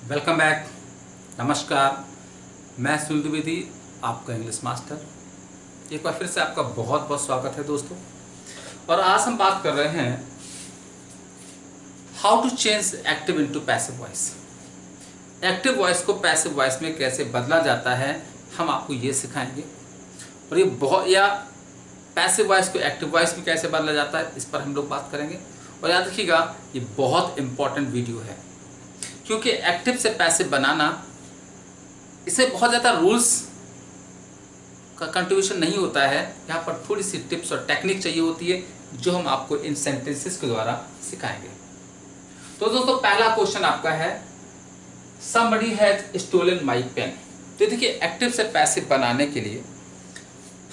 Welcome back. नमस्कार, मैं सुनील द्विवेदी, आपका इंग्लिश मास्टर। एक बार फिर से आपका बहुत बहुत स्वागत है दोस्तों। और आज हम बात कर रहे हैं how to change active into passive voice. Active voice को पैसिव वॉइस में कैसे बदला जाता है, हम आपको ये सिखाएंगे। और ये बहुत या पैसिव वॉइस को एक्टिव वॉइस में कैसे बदला जाता है, इस पर हम लोग बात करेंगे। और याद रखिएगा, ये बहुत इंपॉर्टेंट वीडियो है, क्योंकि एक्टिव से पैसिव बनाना, इसमें बहुत ज़्यादा रूल्स का कंट्रीब्यूशन नहीं होता है। यहाँ पर थोड़ी सी टिप्स और टेक्निक चाहिए होती है, जो हम आपको इन सेंटेंसेस के द्वारा सिखाएंगे। तो दोस्तों, पहला क्वेश्चन आपका है, somebody has stolen my pen। तो देखिए, एक्टिव से पैसिव बनाने के लिए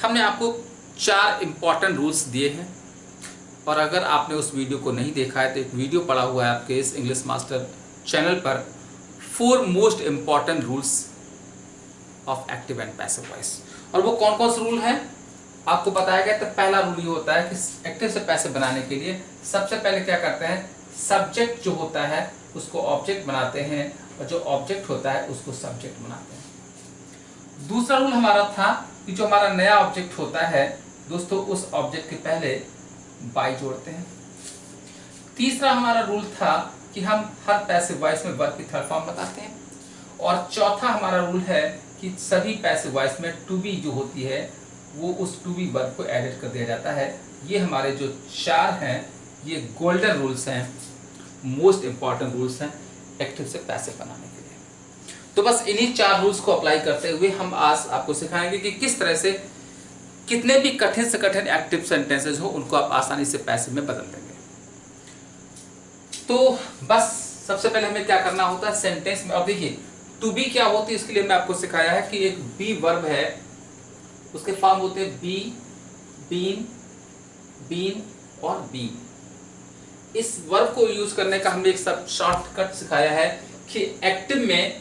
हमने आपको 4 इंपॉर्टेंट रूल्स दिए हैं। और अगर आपने उस वीडियो को नहीं देखा है तो एक वीडियो पड़ा हुआ है आपके इस इंग्लिश मास्टर चैनल पर, 4 most important rules of active and passive voice. और वो कौन कौन से रूल हैं आपको बताया गया। तो पहला रूल ये होता है कि एक्टिव से पैसिव बनाने के लिए सबसे पहले क्या करते हैं, सब्जेक्ट जो होता है उसको ऑब्जेक्ट बनाते हैं, और जो ऑब्जेक्ट होता है उसको सब्जेक्ट बनाते हैं। दूसरा रूल हमारा था कि जो हमारा नया ऑब्जेक्ट होता है दोस्तों, उस ऑब्जेक्ट के पहले बाय जोड़ते हैं। तीसरा हमारा रूल था कि हम हर पैसिव वॉइस में वर्ब की थर्ड फॉर्म बताते हैं। और चौथा हमारा रूल है कि सभी पैसिव वॉइस में टू बी जो होती है वो उस टू बी वर्ब को एडिट कर दिया जाता है। ये हमारे जो 4 हैं, ये गोल्डन रूल्स हैं, मोस्ट इंपॉर्टेंट रूल्स हैं एक्टिव से पैसिव बनाने के लिए। तो बस इन्हीं 4 रूल्स को अप्लाई करते हुए हम आज आपको सिखाएंगे कि किस तरह से कितने भी कठिन से कठिन एक्टिव सेंटेंसेस हो उनको आप आसानी से पैसिव में बदल देंगे। तो बस सबसे पहले हमें क्या करना होता है सेंटेंस में। और देखिए, टू बी क्या होती है, इसके लिए मैं आपको सिखाया है कि एक बी वर्ब है, उसके फॉर्म होते हैं बी, बीन, बीन और बीन। इस वर्ब को यूज करने का हमने एक सब शॉर्टकट सिखाया है कि एक्टिव में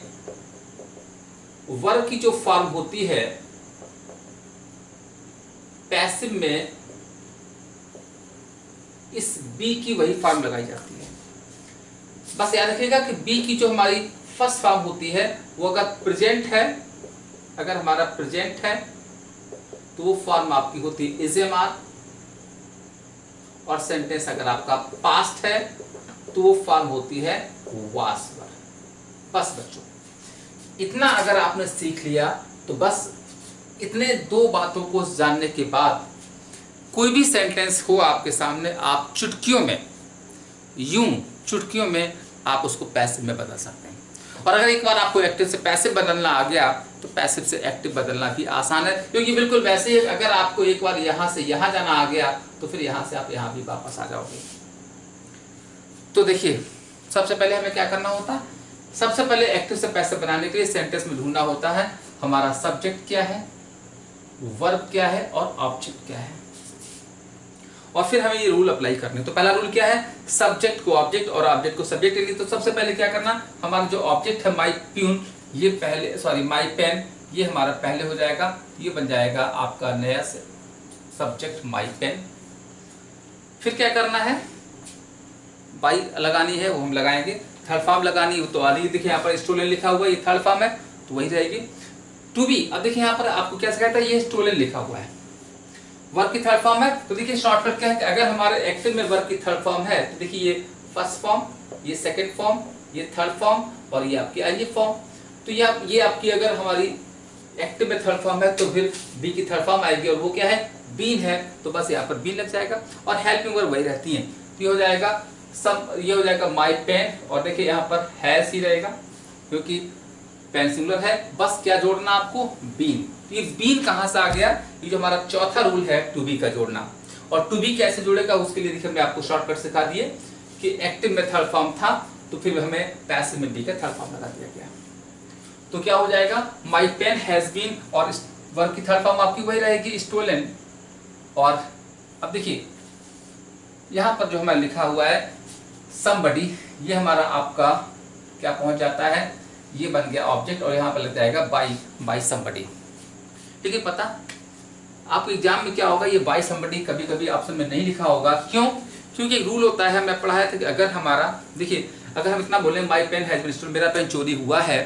वर्ब की जो फॉर्म होती है, पैसिव में इस बी की वही फॉर्म लगाई जाती है। बस याद रखिएगा कि बी की जो हमारी फर्स्ट फॉर्म होती है वो अगर प्रेजेंट है, अगर हमारा प्रेजेंट है तो वो फॉर्म आपकी होती है इज एम आर। और सेंटेंस अगर आपका पास्ट है तो वो फॉर्म होती है वास वर। बस बच्चों, इतना अगर आपने सीख लिया तो बस इतने 2 बातों को जानने के बाद कोई भी सेंटेंस हो आपके सामने, आप चुटकियों में, यूं चुटकियों में आप उसको पैसिव में बदल सकते हैं। और अगर एक बार आपको एक्टिव से पैसिव बदलना आ गया तो पैसिव से एक्टिव बदलना भी आसान है, क्योंकि बिल्कुल वैसे ही अगर आपको एक बार यहां से यहां जाना आ गया तो फिर यहां से आप यहां भी वापस आ जाओगे। तो देखिए, सबसे पहले हमें क्या करना होता है, सबसे पहले एक्टिव से पैसिव बनाने के लिए सेंटेंस में ढूंढना होता है हमारा सब्जेक्ट क्या है, वर्ब क्या है और ऑब्जेक्ट क्या है। और फिर हमें ये रूल अप्लाई करने। तो पहला रूल क्या है, सब्जेक्ट को ऑब्जेक्ट और ऑब्जेक्ट को सब्जेक्ट के लिए। तो सबसे पहले क्या करना, हमारा जो ऑब्जेक्ट है माई प्यून, ये पहले, सॉरी माई पेन, ये हमारा पहले हो जाएगा। ये बन जाएगा आपका नया सब्जेक्ट माई पेन। फिर क्या करना है, बाई लगानी है, वो हम लगाएंगे। थर्ड फॉर्म लगानी है तो आली, देखिए यहाँ पर स्टोलन लिखा हुआ है, ये थर्ड फॉर्म है तो वही रहेगी। टू बी, अब देखिए यहाँ पर आपको क्या सिखाया था, ये स्टोलन लिखा हुआ है, वर्ब की थर्ड फॉर्म है। तो देखिए शॉर्टकट क्या है कि अगर हमारे एक्टिव में वर्ब की थर्ड फॉर्म है तो देखिए ये फर्स्ट फॉर्म, ये सेकंड फॉर्म, ये थर्ड फॉर्म और ये आपकी आई फॉर्म। तो ये आपकी अगर हमारी एक्टिव में थर्ड फॉर्म है तो फिर बी की थर्ड फॉर्म आएगी, और वो क्या है, बीन है। तो बस यहाँ पर बीन लग जाएगा और हेल्पिंग वर्ब वही रहती है। तो ये हो जाएगा सब, ये हो जाएगा माई पेन, और देखिए यहाँ पर हैज ही रहेगा क्योंकि पेन सिंगुलर है। बस क्या जोड़ना आपको, बीन। तो ये बीन कहाँ से आ गया, ये जो हमारा चौथा रूल है टू बी का जोड़ना। और टू बी कैसे जुड़ेगा उसके लिए देखिए मैं आपको शॉर्टकट सिखा दिए कि एक्टिव में थर्ड फॉर्म था तो फिर हमें पैसिव में बी का थर्ड फॉर्म लगा दिया गया। तो क्या हो जाएगा, माई पेन हैज बीन, और वर्ब की थर्ड फॉर्म आपकी वही रहेगी स्टोलन। और अब देखिए यहाँ पर जो हमारा लिखा हुआ है समबडी, ये हमारा आपका क्या पहुंच जाता है, ये बन गया ऑब्जेक्ट, और यहाँ पर लग जाएगा बाई समबडी। ठीक है, पता आपको एग्जाम में क्या होगा, ये बाई समबडी कभी कभी ऑप्शन में नहीं लिखा होगा। क्यों, क्योंकि एक रूल होता है, मैं पढ़ाया था कि अगर हमारा, देखिए अगर हम इतना बोलें my pen has been stolen, मेरा पेन चोरी हुआ है,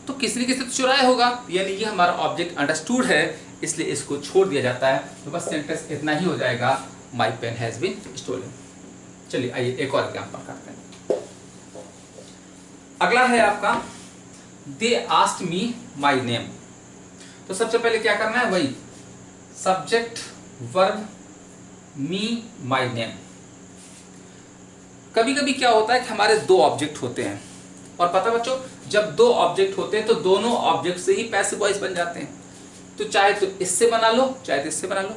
तो किसी न किसी तो चुराया होगा, यानी ये हमारा ऑब्जेक्ट अंडरस्टूड है, इसलिए इसको छोड़ दिया जाता है। तो बस सेंटेंस इतना ही हो जाएगा, my pen has been stolen. चलिए आइए एक और एग्जांपल करते हैं। अगला है आपका they asked me my name. तो सबसे पहले क्या करना है, वही subject verb me my name. कभी कभी क्या होता है कि हमारे दो ऑब्जेक्ट होते हैं, और पता बच्चों जब दो ऑब्जेक्ट होते हैं तो दोनों ऑब्जेक्ट से ही पैसिव वॉइस बन जाते हैं। तो चाहे तो इससे बना लो, चाहे तो इससे बना लो।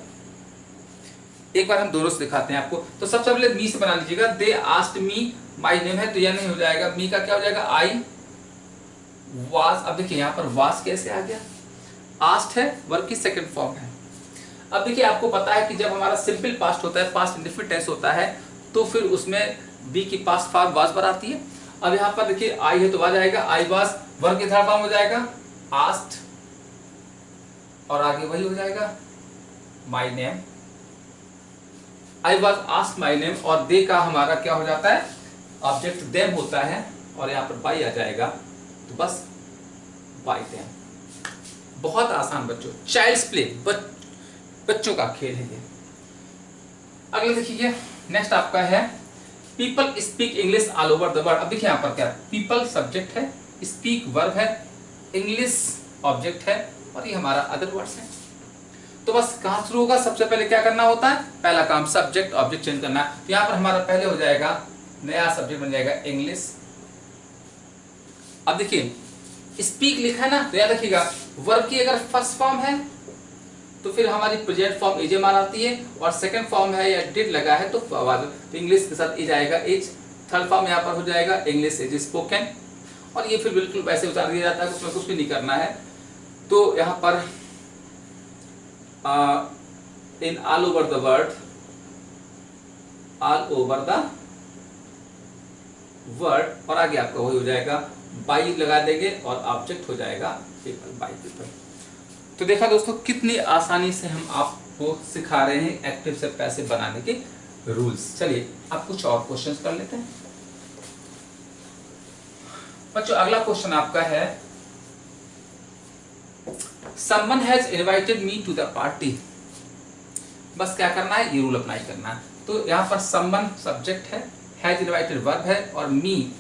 एक बार हम दोनों से दिखाते हैं आपको। तो सबसे पहले मी से बना लीजिएगा, they asked me my name है, तो यह नहीं हो जाएगा, मी का क्या हो जाएगा, आई वाज। अब देखिए यहाँ पर वाज कैसे आ गया, आस्क्ड है, वर्ब की सेकंड फॉर्म है। अब देखिए आपको पता है कि जब हमारा सिंपल पास्ट होता है, पास्ट इंडेफिनिट टेंस होता है, तो फिर उसमें बी की पास्ट फॉर्म वाज पर आती है। अब यहाँ पर देखिए आई है तो वाज आएगा, आई वाज, वर्ब की थर्ड फॉर्म हो जाएगा आस्क्ड, और आगे वही हो जाएगा my name, I was asked my name, और दे का हमारा क्या हो जाता है, ऑब्जेक्ट देम होता है, और यहाँ पर बाई आ जाएगा, तो बस बाई देम। बहुत आसान बच्चों, चाइल्ड्स प्ले, बच्चों का खेल है ये। अगले देखिए नेक्स्ट आपका है people speak English all over the world. अब देखिए यहाँ पर क्या, पीपल सब्जेक्ट है, स्पीक वर्ब है, इंग्लिश ऑब्जेक्ट है, और ये हमारा अदर वर्ड्स है। तो बस कहाँ शुरू होगा, सबसे पहले क्या करना होता है, पहला काम सब्जेक्ट ऑब्जेक्ट चेंज करना है। तो यहाँ पर हमारा पहले हो जाएगा, नया सब्जेक्ट बन जाएगा इंग्लिश। अब देखिए स्पीक लिखा है ना, तो याद रखिएगा वर्ब की अगर फर्स्ट फॉर्म है तो फिर हमारी प्रेजेंट फॉर्म इज एम आती है, और सेकंड फॉर्म है या डिड लगा है तो तो इंग्लिश के साथ इज आएगा, इज। थर्ड फॉर्म यहाँ पर हो जाएगा इंग्लिश इज स्पोकन, और ये फिर बिल्कुल वैसे उतार दिया जाता है, उसमें कुछ भी नहीं करना है। तो यहाँ पर in all over the world, all over the world, और आगे आपका वही हो जाएगा, बाई लगा देंगे और ऑब्जेक्ट हो जाएगा पीपल, बाई पीपल। तो देखा दोस्तों कितनी आसानी से हम आपको सिखा रहे हैं एक्टिव से पैसिव बनाने के रूल्स। चलिए अब कुछ और क्वेश्चंस कर लेते हैं बच्चों। अगला क्वेश्चन आपका है someone has invited me to the party. बस क्या करना है, ये रूल अप्लाई करना है। तो यहाँ पर समवन सब्जेक्ट है, हैज इनवाइटेड वर्ब है, और मी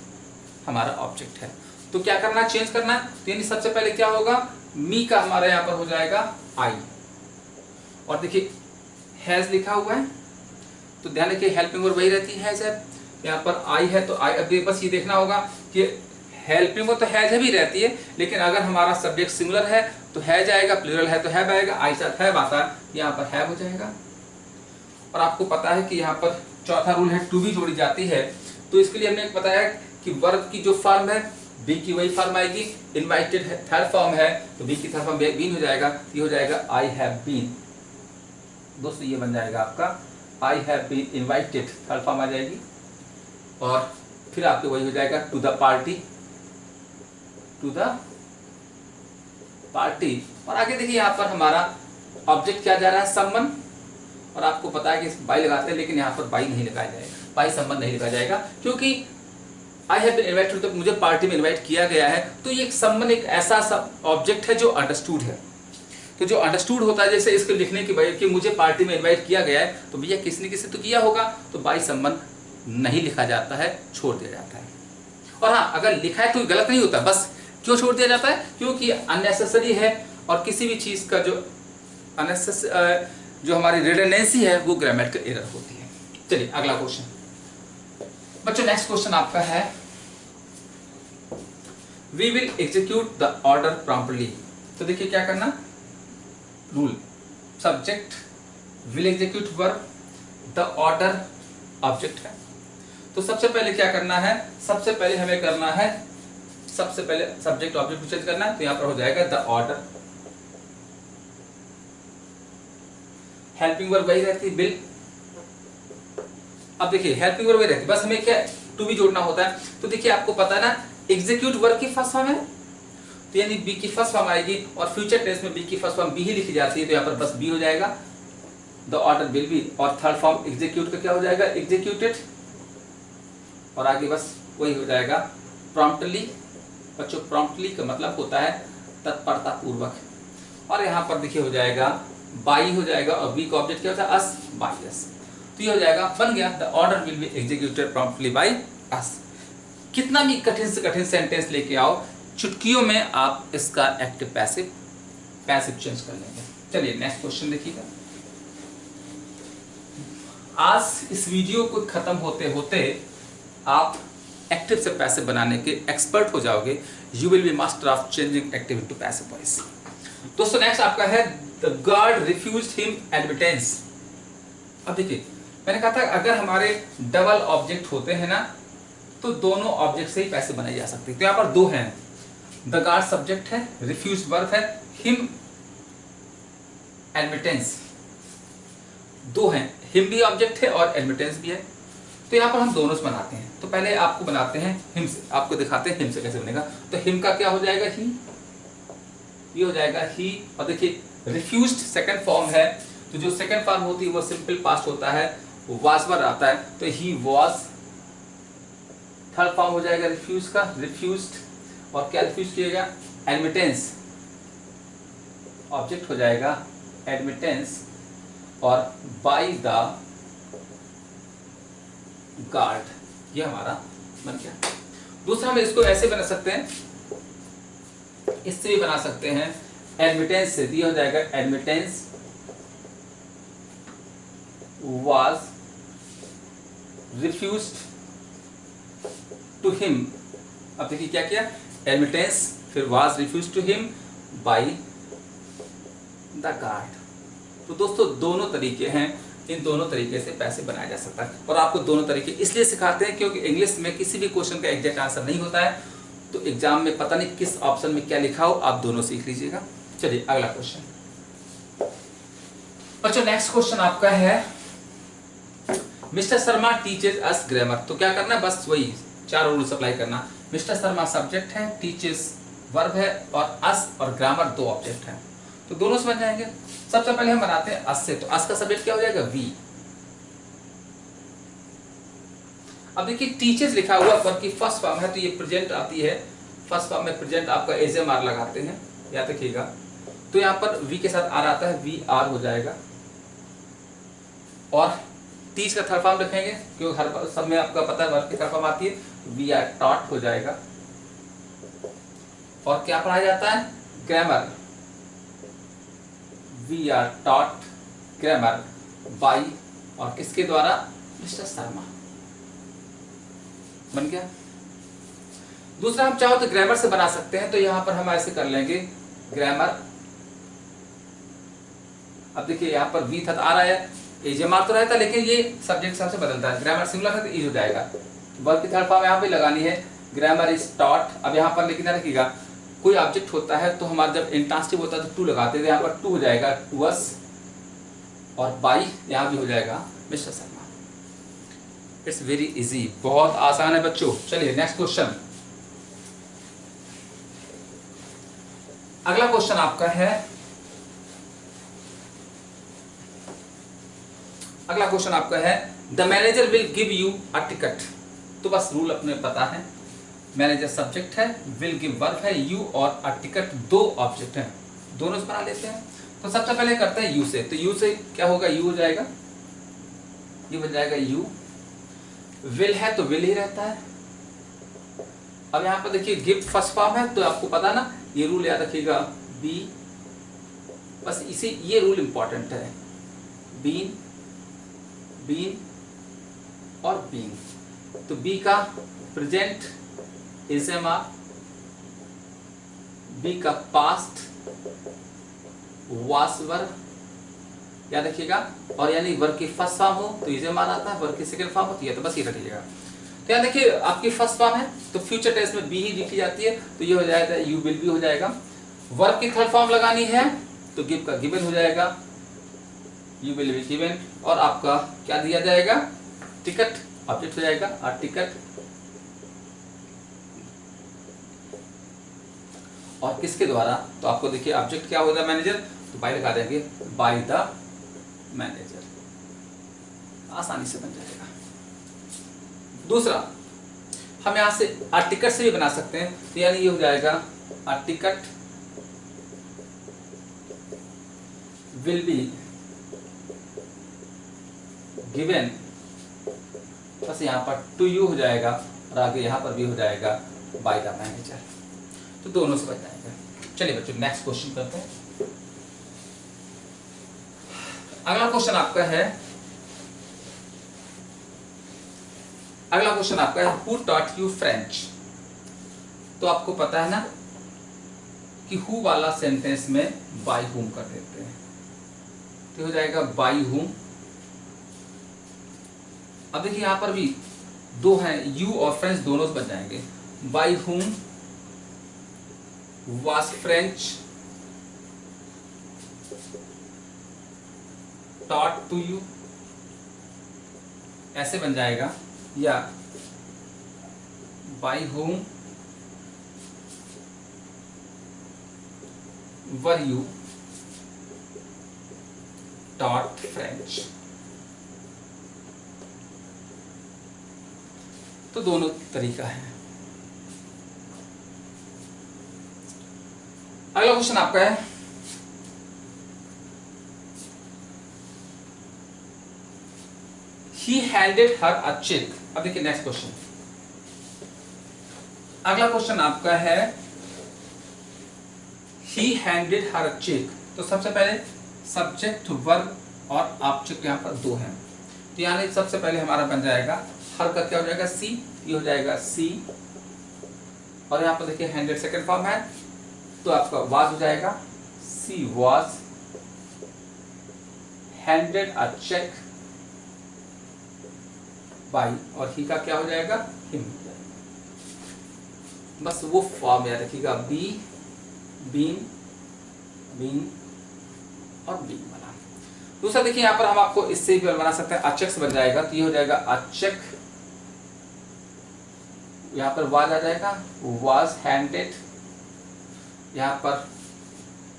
हमारा ऑब्जेक्ट है। तो क्या करना है, चेंज करना है। तो यानी सबसे पहले क्या होगा, मी का हमारा यहाँ पर हो जाएगा आई, और देखिए हैज लिखा हुआ है तो ध्यान रखिए हेल्पिंग वर्ब वही रहती है, हैज है। यहाँ पर आई है तो आई, अब बस ये देखना होगा कि हेल्पिंग वर्ब तो हैज है भी रहती है, लेकिन अगर हमारा सब्जेक्ट सिंगुलर है तो हैज आएगा, प्लूरल है तो हैव आएगा, आई साथ हैव आता है, यहाँ पर हैव हो जाएगा। और आपको पता है कि यहाँ पर चौथा रूल है टू बी जोड़ी जाती है, तो इसके लिए हमने बताया कि वर्ब की जो फॉर्म है बी की वही फॉर्म आएगी, इनवाइटेड है थर्ड फॉर्म है तो बी की थर्ड फॉर्म बीन हो जाएगा, ये हो जाएगा आई हैव बीन। दोस्तों ये बन जाएगा आपका I have been invited, third form आ जाएगी, और फिर आपके वही हो जाएगा to the party, to the party. और आगे देखिए यहाँ पर हमारा ऑब्जेक्ट क्या जा रहा है, समवन, और आपको पता है कि बाई लगाते हैं, लेकिन यहाँ पर बाई नहीं लगाया जाएगा, बाई समवन नहीं लगाया जाएगा, क्योंकि आई हैव बीन इनवाइटेड, तो मुझे पार्टी में इनवाइट किया गया है। तो ये समवन एक ऐसा ऑब्जेक्ट है जो अंडरस्टूड है। तो जो अंडरस्टूड होता है, जैसे इसको लिखने की वजह कि मुझे पार्टी में इनवाइट किया गया है, तो भैया किसी ने किसी तो किया होगा, तो बाई समवन नहीं लिखा जाता है, छोड़ दिया जाता है। और हाँ, अगर लिखा है तो गलत नहीं होता, बस क्यों छोड़ दिया जाता है, क्योंकि अननेसेसरी है, और किसी भी चीज का जो जो हमारी रिडंडेंसी है वो ग्रामेटिकल एरर होती है। चलिए अगला क्वेश्चन बच्चों, नेक्स्ट क्वेश्चन आपका है we will execute the order promptly. तो देखिए क्या करना, rule subject will execute verb, the order object है। तो सबसे पहले क्या करना है, सबसे पहले हमें करना है, सबसे पहले सब्जेक्ट ऑब्जेक्ट को चेंज करना है। तो यहां पर हो जाएगा द ऑर्डर, हेल्पिंग वर्ब वही रहती है विल। अब देखिए हेल्पिंग वर्ब वही रहती है, बस हमें क्या टू बी जोड़ना होता है। तो देखिए आपको पता है ना एग्जीक्यूट वर्ब की फर्स्ट फॉर्म है, तो यानी बी की फर्स्ट फॉर्म आएगी, और फ्यूचर टेंस में बी की फर्स्ट फॉर्म बी ही लिखी जाती है, तो यहाँ पर बस बी हो जाएगा, द ऑर्डर विल बी। और थर्ड फॉर्म एग्जीक्यूट का क्या हो जाएगा, एग्जीक्यूटेड, और आगे बस वही हो जाएगा प्रॉम्प्टली। बच्चों प्रॉम्प्टली का मतलब होता है तत्परता पूर्वक, और यहाँ पर देखिए हो जाएगा बाई हो जाएगा, और बी का ऑब्जेक्ट क्या होता है अस, बाई अस। तो ये हो जाएगा, बन गया the order will be executed promptly by us. कितना भी कठिन से कठिन सेंटेंस लेके आओ, चुटकियों में आप इसका एक्टिव पैसिव चेंज कर लेंगे। चलिए नेक्स्ट क्वेश्चन देखिएगा। आज इस वीडियो को खत्म होते होते आप एक्टिव से पैसिव बनाने के एक्सपर्ट हो जाओगे। You will be master of changing active into passive voice. दोस्तों नेक्स्ट आपका है the guard refused him admittance. अब देखिए मैंने कहा था अगर हमारे डबल ऑब्जेक्ट होते हैं ना तो दोनों ऑब्जेक्ट से ही पैसे बनाए जा सकते हैं। तो यहाँ पर दो हैं, द गार्ड सब्जेक्ट है, रिफ्यूज वर्ब है, हिम एडमिटेंस, दो हैं, हिम भी ऑब्जेक्ट है और एडमिटेंस भी है। तो यहाँ पर हम दोनों से बनाते हैं। तो पहले आपको बनाते हैं हिम से, आपको दिखाते हैं हिम से कैसे बनेगा। तो हिम का क्या हो जाएगा ही, ये हो जाएगा ही। और देखिए रिफ्यूज्ड सेकंड फॉर्म है, तो जो सेकंड फॉर्म होती है वो सिंपल पास्ट होता है, वो वाज पर आता है, तो ही वाज। थर्ड फॉर्म हो जाएगा रिफ्यूज का, रिफ्यूज्ड, और क्या रिफ्यूज किएगा एडमिटेंस, ऑब्जेक्ट हो जाएगा एडमिटेंस, और बाय द गार्ड, ये हमारा बन गया। दूसरा हम इसको ऐसे बना सकते हैं, इससे भी बना सकते हैं एडमिटेंस से, ये हो जाएगा admittance was refused to him. अब देखिए क्या किया, एडमिटेंस फिर was refused to him by the guard. तो दोस्तों दोनों तरीके हैं, इन दोनों तरीके से पैसे बनाया जा सकता है। और आपको दोनों तरीके इसलिए सिखाते हैं क्योंकि इंग्लिश में किसी भी क्वेश्चन का एग्जैक्ट आंसर नहीं होता है, तो एग्जाम में पता नहीं किस ऑप्शन में क्या लिखा हो, आप दोनों सीख लीजिएगा। चलिए अगला क्वेश्चन। बच्चों नेक्स्ट क्वेश्चन आपका है मिस्टर शर्मा टीचेज अस ग्रामर। तो क्या करना है, बस वही चारों रूल्स अप्लाई करना। मिस्टर शर्मा सब्जेक्ट है, टीचेज वर्ब है, और अस और ग्रामर दो ऑब्जेक्ट है, तो दोनों से बन जाएंगे। सबसे पहले हम बनाते हैं अस से, तो अस का सब्जेक्ट क्या हो जाएगा वी। अब देखिए टीचर्स लिखा हुआ वर्ब की फर्स्ट फॉर्म है, तो ये प्रेजेंट आती है, फर्स्ट फॉर्म में प्रेजेंट आपका एजएमआर लगाते हैं, याद रखिएगा। तो यहाँ पर वी के साथ आर आता है, वी आर हो जाएगा, और टीच का थर्ड फॉर्म रखेंगे क्योंकि हर सब में आपका पता है वर्ब की थर्ड फॉर्म आती है, वी आर टॉट हो जाएगा। और क्या पढ़ाया जाता है, grammar, we are taught grammar by, और किसके द्वारा, मिस्टर शर्मा। बन गया। दूसरा हम चाहो तो ग्रामर से बना सकते हैं, तो यहां पर हम ऐसे कर लेंगे ग्रामर। अब देखिए यहां पर वी था आ रहा है, एजएमआर तो रहता है लेकिन ये सब्जेक्ट से बदलता है, ग्रामर सिंगुलर है तो ई हो जाएगा। वर्ब की थर्ड फॉर्म यहाँ पे लगानी है, ग्रामर इज टॉट। अब यहाँ पर लेकिन रखिएगा कोई ऑब्जेक्ट होता है तो हमारा जब इंट्रांसिटिव होता है तो टू लगाते थे, यहाँ पर टू हो जाएगा टू अस, और बाई यहाँ भी हो जाएगा mister Sharma. It's very easy, बहुत आसान है बच्चों। चलिए नेक्स्ट क्वेश्चन। अगला क्वेश्चन आपका है, अगला क्वेश्चन आपका है the manager will give you a ticket. तो बस रूल अपने पता है, मैनेजर सब्जेक्ट है, विल गिव वर्ब है, यू और अ टिकट दो ऑब्जेक्ट हैं, दोनों से बना लेते हैं। तो सबसे पहले करते हैं यू से, तो यू से क्या होगा, यू हो जाएगा, ये बन जाएगा यू। विल है तो विल ही रहता है। अब यहाँ पर देखिए गिव फर्स्ट फॉर्म है, तो आपको पता ना, ये रूल याद रखिएगा, बी, बस इसे ये रूल इंपॉर्टेंट है, बीन, बीन और बीइंग। तो बी का प्रेजेंट एजएमआर, बी का पास्ट वास वर्ब, याद रखिएगा। और यानी वर्ब की फर्स्ट फॉर्म हो तो एजएमआर आता है, वर्ब की सेकंड फॉर्म होती है तो बस ये रखिएगा। तो याद देखिए आपकी फर्स्ट फॉर्म है तो फ्यूचर टेंस में बी ही लिखी जाती है, तो ये हो जाएगा यू विल बी हो जाएगा। वर्ब की थर्ड फॉर्म लगानी है तो गिव का गिवन हो जाएगा, यू विल बी गिवन, और आपका क्या दिया जाएगा, टिकट ऑब्जेक्ट हो जाएगा, और टिकट, और किसके द्वारा, तो आपको देखिए ऑब्जेक्ट क्या होगा, मैनेजर, तो बाय लगा देंगे, बाय द मैनेजर, आसानी से बन जाएगा। दूसरा, हम यहाँ से अ टिकट से भी बना सकते हैं, तो यानी ये हो जाएगा a ticket will be given, बस यहाँ पर टू यू हो जाएगा और आगे यहाँ पर भी हो जाएगा बाय द मैनेजर, तो दोनों से बच जाएगा। चलिए बच्चों नेक्स्ट क्वेश्चन करते हैं। अगला क्वेश्चन आपका है, हु टॉट यू फ्रेंच। तो आपको पता है ना कि हु वाला सेंटेंस में बाय हुम कर देते हैं, तो हो जाएगा बाय हुम। अब देखिए यहां पर भी दो हैं, यू और फ्रेंच दोनों से बच जाएंगे। By whom was French taught to you, ऐसे बन जाएगा, या by whom were you taught French. तो दोनों तरीका है। अगला क्वेश्चन आपका है, ही हैंडेड हर अ चेक। अब देखिए नेक्स्ट क्वेश्चन, अगला क्वेश्चन आपका है ही हैंडेड हर अ चेक। तो सबसे पहले सब्जेक्ट वर्ब और ऑब्जेक्ट यहाँ पर दो हैं, तो यानी सबसे पहले हमारा बन जाएगा हर का क्या हो जाएगा सी, ये हो जाएगा सी, और यहाँ पर देखिए हैंडेड सेकंड फॉर्म है, तो आपका वाज हो जाएगा she was handed a cheque by, और ही का क्या हो जाएगा हिम हो जाएगा। बस वो फॉर्म याद रखिएगा, बी बीन बीन और बीन बना। दूसरा देखिए यहाँ पर हम आपको इससे भी बना सकते हैं, अचेक से बन जाएगा, तो ये हो जाएगा अचेक, यहाँ पर वाज आ जाएगा वाज हैंडेड, यहाँ पर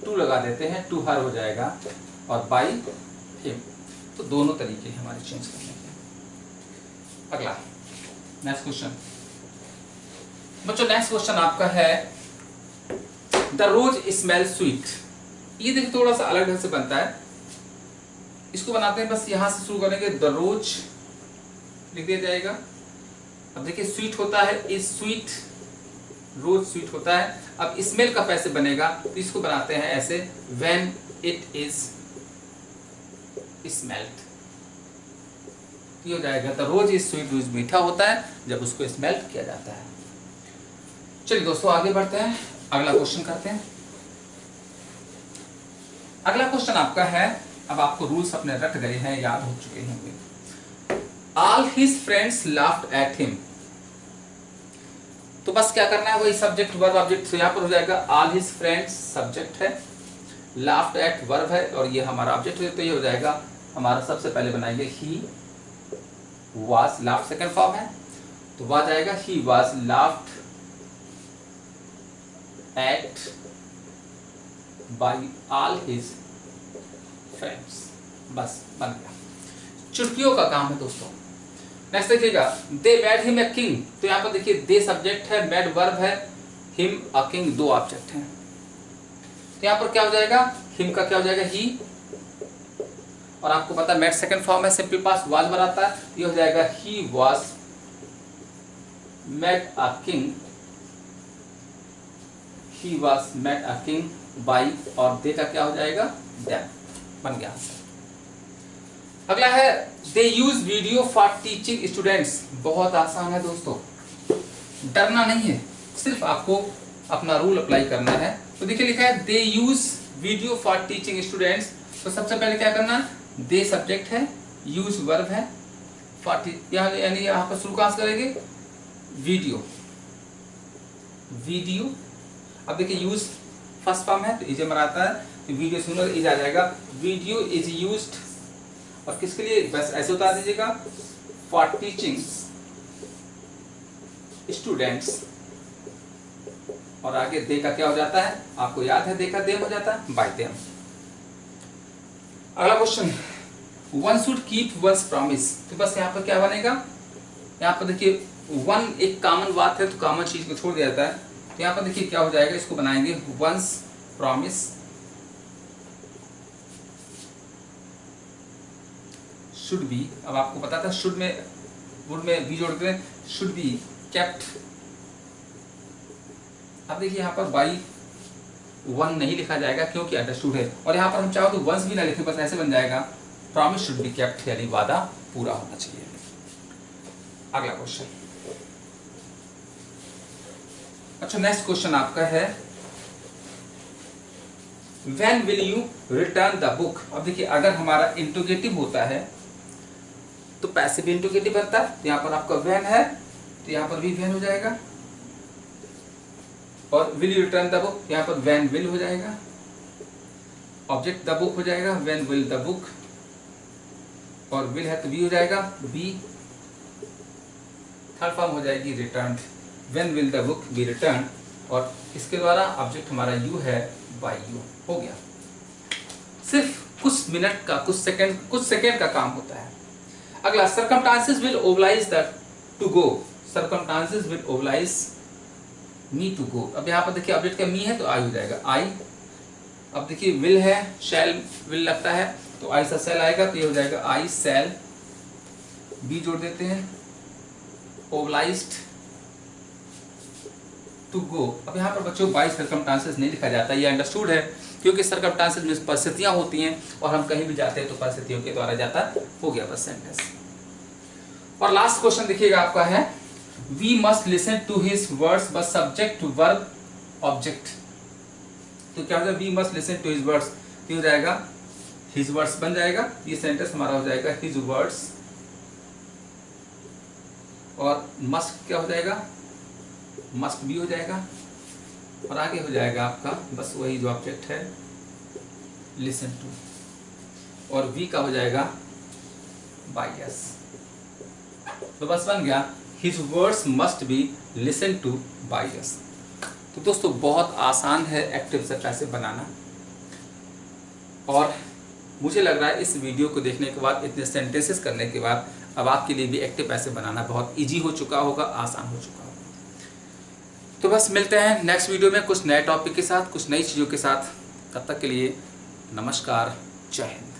टू लगा देते हैं, टू हर हो जाएगा, और बाई हिम। तो दोनों तरीके हमारे चेंज करने के। अगला नेक्स्ट क्वेश्चन बच्चों, नेक्स्ट क्वेश्चन आपका है द रोज स्मेल स्वीट। ये देखिए थोड़ा सा अलग ढंग से बनता है, इसको बनाते हैं, बस यहां से शुरू करेंगे, द रोज लिख दिया जाएगा। अब देखिए स्वीट होता है इज स्वीट, रोज स्वीट होता है। अब स्मेल का कैसे बनेगा, तो इसको बनाते हैं ऐसे, व्हेन इट इज स्मेल्ट, ये हो जाएगा द रोज इज स्वीट, रोज मीठा होता है जब उसको स्मेल्ट किया जाता है। चलिए दोस्तों आगे बढ़ते हैं, अगला क्वेश्चन करते हैं। अगला क्वेश्चन आपका है, अब आपको रूल्स अपने रट गए हैं, याद हो चुके होंगे। All his friends laughed at him। तो बस क्या करना है, वही सब्जेक्ट वर्ब ऑब्जेक्ट, तो यहाँ पर हो जाएगा all his friends सब्जेक्ट है, laughed at वर्ब है, और ये हमारा ऑब्जेक्ट है, तो ये हो जाएगा हमारा सबसे पहले बनाएंगे he was, laughed second form है, तो वह जाएगा he was laughed at by all his friends। बस बन गया, चुटकियों का काम है दोस्तों। नेक्स्ट देखिएगा, they made him a king. तो यहाँ पर देखिए दे सब्जेक्ट है, मेड वर्ब है, हिम अ किंग दो ऑब्जेक्ट हैं। तो यहाँ पर क्या हो जाएगा, हिम का क्या हो जाएगा ही, और आपको पता है मेड सेकंड फॉर्म है, सिंपल पास्ट वाज बनाता है, ये हो जाएगा he was made a king, he was made a king by, और दे का क्या हो जाएगा देम, बन गया। अगला है they use video for teaching students. बहुत आसान है दोस्तों, डरना नहीं है, सिर्फ आपको अपना रूल अप्लाई करना है। तो देखिए लिखा है they use video for teaching students. तो सबसे पहले क्या करना है, दे सब्जेक्ट है, यूज वर्ब है, यानी यहाँ पर शुरू कहाँ से करेंगे, वीडियो वीडियो। अब देखिए यूज फर्स्ट फॉर्म है तो इज मराता है, तो वीडियो सुनर इज आ जाएगा, वीडियो इज यूज्ड, और किसके लिए, बस ऐसे उतार दीजिएगा, फॉर टीचिंग स्टूडेंट्स, और आगे दे का क्या हो जाता है, आपको याद है दे का देम हो जाता है, बाय देम। अगला question, one should keep once promise. तो बस यहाँ पर क्या बनेगा, यहाँ पर देखिए वन एक कॉमन बात है तो कॉमन चीज को छोड़ दिया जाता है। तो यहाँ पर देखिए क्या हो जाएगा, इसको बनाएंगे वंस प्रॉमिस शुड बी। अब आपको पता था शुड में वुड में बी जोड़ते हैं, शुड बी केप्ट। अब देखिए यहाँ पर बाई वन नहीं लिखा जाएगा क्योंकि अंडरस्टूड है, और यहाँ पर हम चाहो तो वंस भी ना लिखें, बस ऐसे बन जाएगा प्रॉमिस शुड बी केप्ट, यानी वादा पूरा होना चाहिए। अगला क्वेश्चन, अच्छा नेक्स्ट क्वेश्चन आपका है when will you return the book. अब देखिए अगर हमारा इंट्रोगेटिव होता है तो पैसिव इंट्रोगेटिव बनता है। यहाँ पर आपका व्हेन है तो यहाँ पर भी व्हेन हो जाएगा, और will you return the book यहाँ पर व्हेन विल हो जाएगा, ऑब्जेक्ट द बुक हो जाएगा व्हेन विल द बुक, और विल है तो बी हो जाएगा बी, थर्ड फॉर्म हो जाएगी return when will the book be return, और इसके द्वारा ऑब्जेक्ट हमारा यू है बाय यू हो गया। सिर्फ कुछ मिनट का कुछ सेकंड का काम होता है। अगला circumstances will oblige the to go, circumstances will oblige me to go. अब यहाँ पर देखिए ऑब्जेक्ट का मी है तो आई हो जाएगा आई। अब देखिए विल है, शैल विल लगता है तो आई सा सेल आएगा तो ये हो जाएगा आई सेल, बी जोड़ देते हैं ओबलाइज्ड टू गो। अब यहाँ पर बच्चों बाई सर्कमस्टांसेस नहीं लिखा जाता, ये अंडरस्टूड है क्योंकि सर्कमस्टांसेस में परिस्थितियां होती हैं और हम कहीं भी जाते हैं तो परिस्थितियों के द्वारा जाता हो गया बस सेंटेंस। और लास्ट क्वेश्चन देखिएगा आपका है we must listen to his words but subject verb object. तो क्या हो जाएगा, we must listen to his words, क्या हो जाएगा हिज वर्ड्स बन जाएगा, ये सेंटेंस हमारा हो जाएगा हिज वर्ड्स, और मस्ट क्या हो जाएगा मस्ट भी हो जाएगा, और आगे हो जाएगा आपका बस वही जो ऑब्जेक्ट है लिसन टू, और वी का हो जाएगा बाय यस। तो बस बन गया his words must be listen to by us. तो दोस्तों बहुत आसान है एक्टिव से पैसे बनाना, और मुझे लग रहा है इस वीडियो को देखने के बाद, इतने सेंटेंसेस करने के बाद अब आपके लिए भी एक्टिव पैसे बनाना बहुत इजी हो चुका होगा, आसान हो चुका होगा। तो बस मिलते हैं नेक्स्ट वीडियो में कुछ नए टॉपिक के साथ, कुछ नई चीज़ों के साथ। तब तक के लिए नमस्कार, जय हिंद।